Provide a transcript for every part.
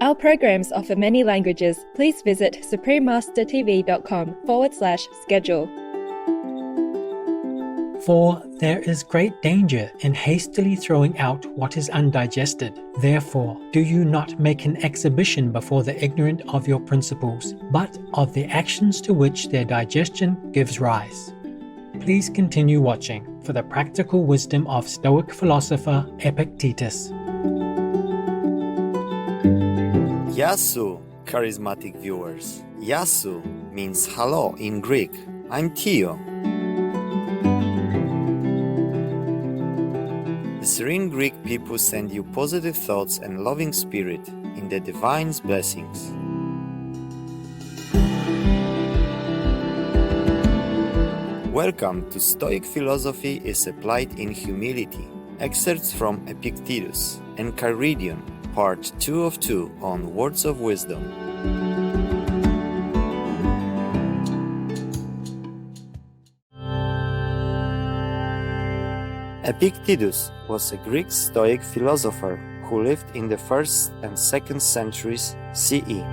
Our programs offer many languages. Please visit suprememastertv.com/schedule. For there is great danger in hastily throwing out what is undigested. Therefore, do you not make an exhibition before the ignorant of your principles, but of the actions to which their digestion gives rise. Please continue watching for the practical wisdom of Stoic philosopher Epictetus. Yasu, charismatic viewers. Yasu means hello in Greek. I'm Theo. The serene Greek people send you positive thoughts and loving spirit in the divine's blessings. Welcome to Stoic Philosophy is Applied in Humility. Excerpts from Epictetus and Charedion, Part 2 of 2 on Words of Wisdom. Epictetus was a Greek Stoic philosopher who lived in the 1st and 2nd centuries CE.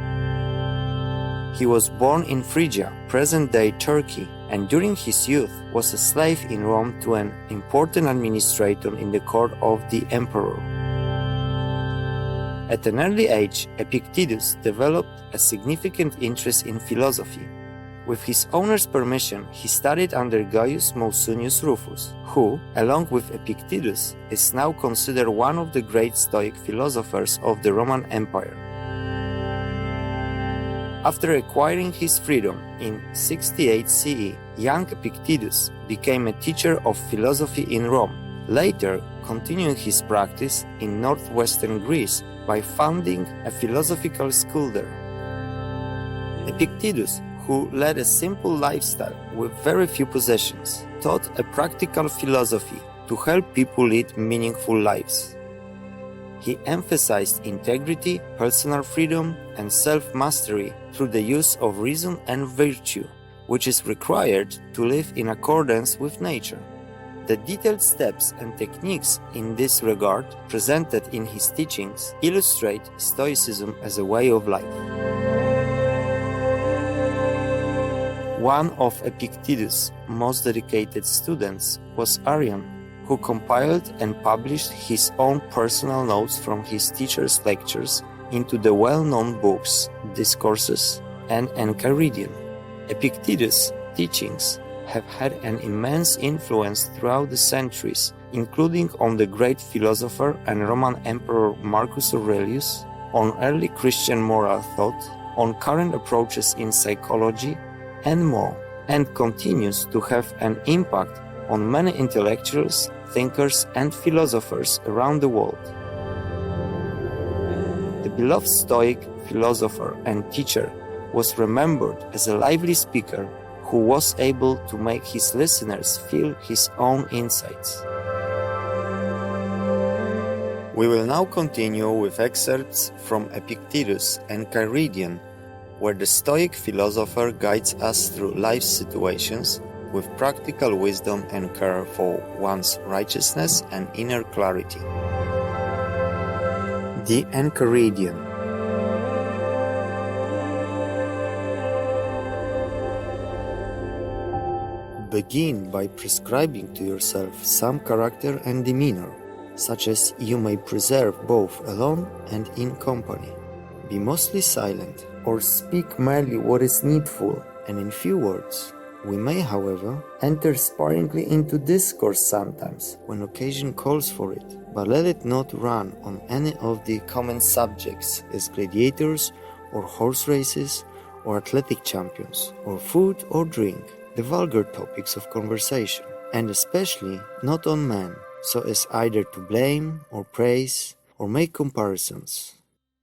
He was born in Phrygia, present-day Turkey, and during his youth was a slave in Rome to an important administrator in the court of the emperor. At an early age, Epictetus developed a significant interest in philosophy. With his owner's permission, he studied under Gaius Mausonius Rufus, who, along with Epictetus, is now considered one of the great Stoic philosophers of the Roman Empire. After acquiring his freedom in 68 CE, young Epictetus became a teacher of philosophy in Rome, later continuing his practice in northwestern Greece by founding a philosophical school there. Epictetus, who led a simple lifestyle with very few possessions, taught a practical philosophy to help people lead meaningful lives. He emphasized integrity, personal freedom, and self-mastery through the use of reason and virtue, which is required to live in accordance with nature. The detailed steps and techniques in this regard presented in his teachings illustrate Stoicism as a way of life. One of Epictetus' most dedicated students was Arrian, who compiled and published his own personal notes from his teacher's lectures into the well-known books Discourses and Enchiridion. Epictetus' teachings have had an immense influence throughout the centuries, including on the great philosopher and Roman Emperor Marcus Aurelius, on early Christian moral thought, on current approaches in psychology, and more, and continues to have an impact on many intellectuals, thinkers, and philosophers around the world. The beloved Stoic philosopher and teacher was remembered as a lively speaker who was able to make his listeners feel his own insights. We will now continue with excerpts from Epictetus and Charedion, where the Stoic philosopher guides us through life's situations with practical wisdom and care for one's righteousness and inner clarity. The Enchiridion. Begin by prescribing to yourself some character and demeanor, such as you may preserve both alone and in company. Be mostly silent, or speak merely what is needful and in few words. We may, however, enter sparingly into discourse sometimes when occasion calls for it, but let it not run on any of the common subjects as gladiators or horse races or athletic champions, or food or drink, the vulgar topics of conversation, and especially not on men, so as either to blame or praise or make comparisons.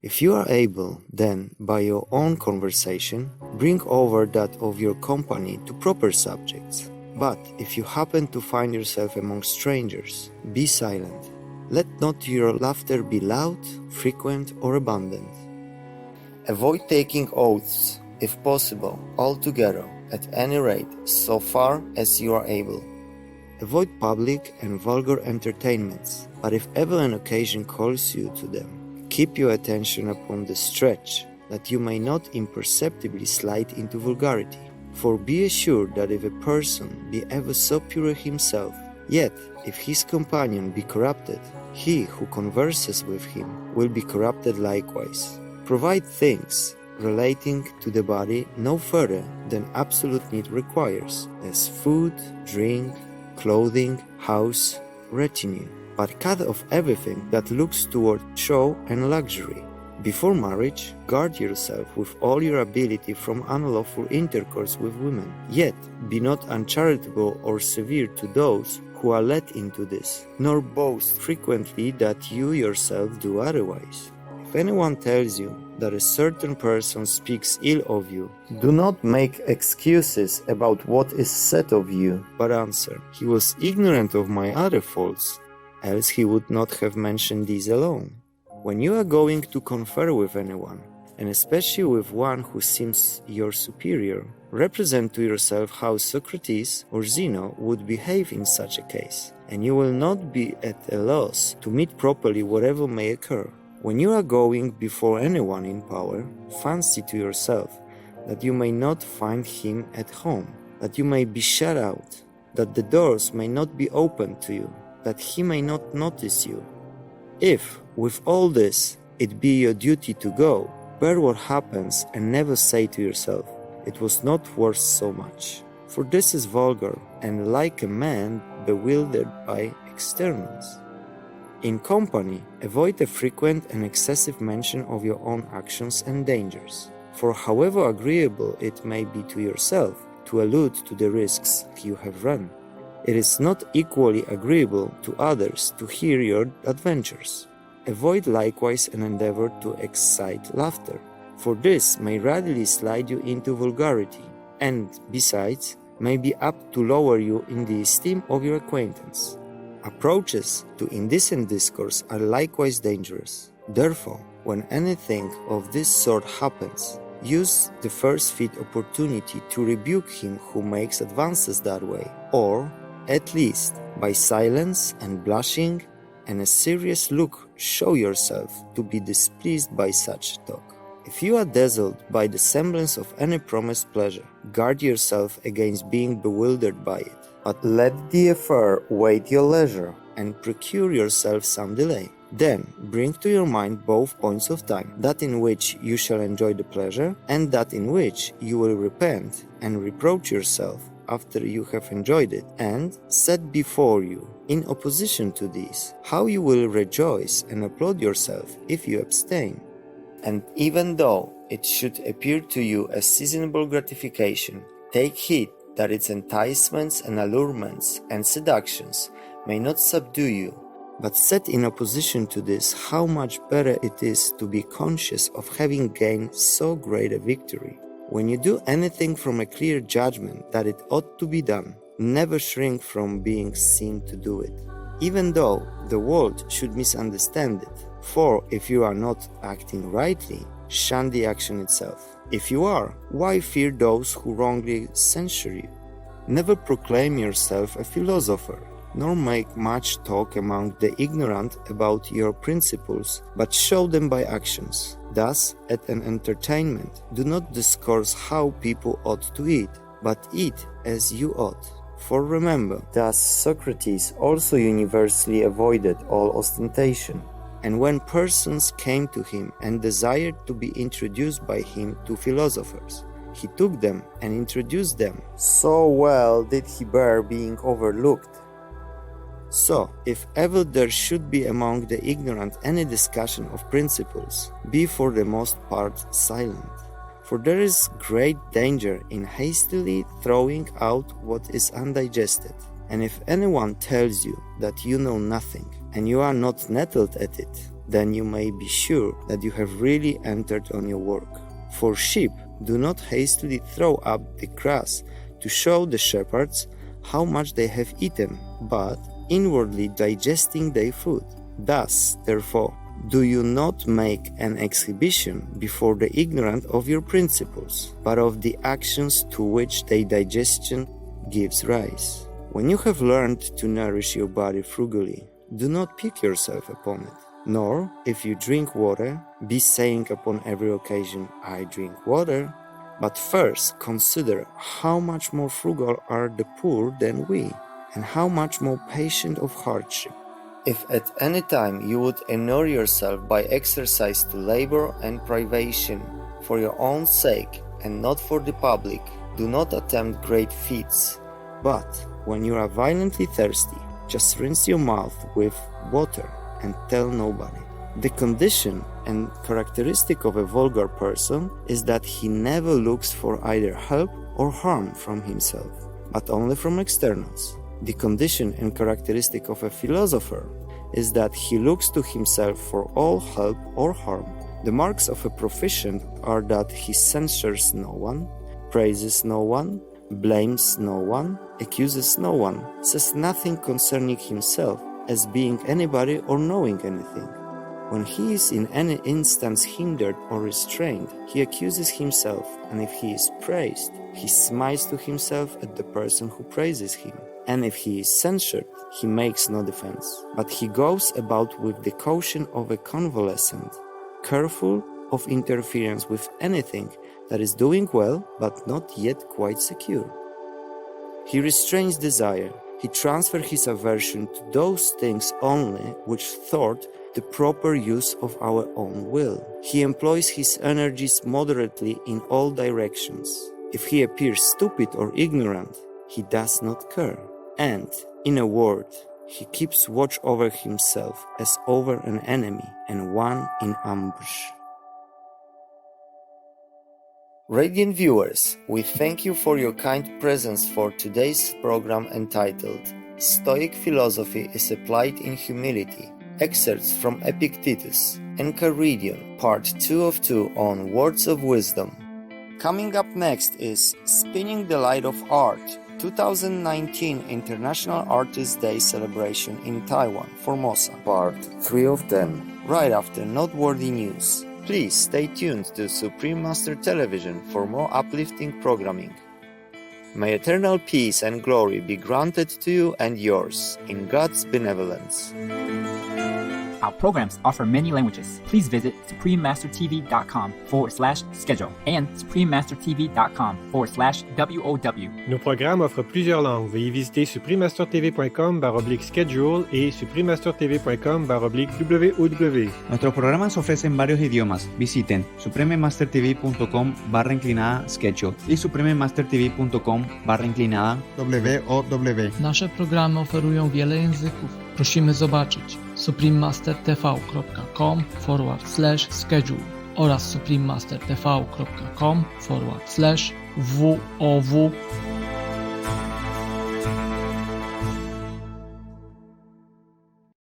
If you are able, then, by your own conversation, bring over that of your company to proper subjects. But if you happen to find yourself among strangers, be silent. Let not your laughter be loud, frequent, or abundant. Avoid taking oaths, if possible, altogether, at any rate, so far as you are able. Avoid public and vulgar entertainments, but if ever an occasion calls you to them, Keep your attention upon the stretch, that you may not imperceptibly slide into vulgarity. For be assured that if a person be ever so pure himself, yet if his companion be corrupted, he who converses with him will be corrupted likewise. Provide things relating to the body no further than absolute need requires, as food, drink, clothing, house, retinue, but cut off everything that looks toward show and luxury. Before marriage, guard yourself with all your ability from unlawful intercourse with women. Yet be not uncharitable or severe to those who are led into this, nor boast frequently that you yourself do otherwise. If anyone tells you that a certain person speaks ill of you, do not make excuses about what is said of you, but answer, he was ignorant of my other faults, else he would not have mentioned these alone. When you are going to confer with anyone, and especially with one who seems your superior, represent to yourself how Socrates or Zeno would behave in such a case, and you will not be at a loss to meet properly whatever may occur. When you are going before anyone in power, fancy to yourself that you may not find him at home, that you may be shut out, that the doors may not be opened to you, that he may not notice you. If, with all this, it be your duty to go, bear what happens and never say to yourself, it was not worth so much. For this is vulgar, and like a man bewildered by externals. In company, avoid a frequent and excessive mention of your own actions and dangers. For however agreeable it may be to yourself to allude to the risks you have run, it is not equally agreeable to others to hear your adventures. Avoid likewise an endeavor to excite laughter, for this may readily slide you into vulgarity, and, besides, may be apt to lower you in the esteem of your acquaintance. Approaches to indecent discourse are likewise dangerous. Therefore, when anything of this sort happens, use the first fit opportunity to rebuke him who makes advances that way, or, at least, by silence and blushing and a serious look, show yourself to be displeased by such talk. If you are dazzled by the semblance of any promised pleasure, guard yourself against being bewildered by it, but let the affair wait your leisure, and procure yourself some delay. Then bring to your mind both points of time, that in which you shall enjoy the pleasure, and that in which you will repent and reproach yourself after you have enjoyed it, and set before you, in opposition to these, how you will rejoice and applaud yourself if you abstain. And even though it should appear to you a seasonable gratification, take heed that its enticements and allurements and seductions may not subdue you, but set in opposition to this how much better it is to be conscious of having gained so great a victory. When you do anything from a clear judgment that it ought to be done, never shrink from being seen to do it, even though the world should misunderstand it. For if you are not acting rightly, shun the action itself. If you are, why fear those who wrongly censure you? Never proclaim yourself a philosopher, nor make much talk among the ignorant about your principles, but show them by actions. Thus, at an entertainment, do not discourse how people ought to eat, but eat as you ought. For remember, thus Socrates also universally avoided all ostentation. And when persons came to him and desired to be introduced by him to philosophers, he took them and introduced them. So well did he bear being overlooked. So, if ever there should be among the ignorant any discussion of principles, be for the most part silent. For there is great danger in hastily throwing out what is undigested. And if anyone tells you that you know nothing, and you are not nettled at it, then you may be sure that you have really entered on your work. For sheep do not hastily throw up the grass to show the shepherds how much they have eaten, but inwardly digesting their food. Thus, therefore, do you not make an exhibition before the ignorant of your principles, but of the actions to which their digestion gives rise. When you have learned to nourish your body frugally, do not pique yourself upon it. Nor, if you drink water, be saying upon every occasion, I drink water, but first consider how much more frugal are the poor than we, and how much more patient of hardship. If at any time you would inure yourself by exercise to labor and privation for your own sake and not for the public, do not attempt great feats. But when you are violently thirsty, just rinse your mouth with water and tell nobody. The condition and characteristic of a vulgar person is that he never looks for either help or harm from himself, but only from externals. The condition and characteristic of a philosopher is that he looks to himself for all help or harm. The marks of a proficient are that he censures no one, praises no one, blames no one, accuses no one, says nothing concerning himself as being anybody or knowing anything. When he is in any instance hindered or restrained, he accuses himself, and if he is praised, he smiles to himself at the person who praises him. And if he is censured, he makes no defense, but he goes about with the caution of a convalescent, careful of interference with anything that is doing well but not yet quite secure. He restrains desire. He transfers his aversion to those things only which thwart the proper use of our own will. He employs his energies moderately in all directions. If he appears stupid or ignorant, he does not care. And, in a word, he keeps watch over himself as over an enemy and one in ambush. Radiant viewers, we thank you for your kind presence for today's program entitled Stoic Philosophy is Applied in Humility. Excerpts from Epictetus, Enchiridion, Part 2 of 2 on Words of Wisdom. Coming up next is Spinning the Light of Art, 2019 International Artists' Day celebration in Taiwan, Formosa, Part 3 of 10, right after noteworthy news. Please stay tuned to Supreme Master Television for more uplifting programming. May eternal peace and glory be granted to you and yours in God's benevolence. Our programs offer many languages. Please visit suprememastertv.com/schedule and suprememastertv.com/WOW. Nos programmes offrent plusieurs langues. Veuillez visiter suprememastertv.com/schedule et suprememastertv.com/WOW. Nuestros programas ofrecen varios idiomas. Visiten suprememastertv.com/schedule i suprememastertv.com/WOW. Nasze programy oferują wiele języków. Prosimy zobaczyć suprememastertv.com/schedule oraz suprememastertv.com/WOW.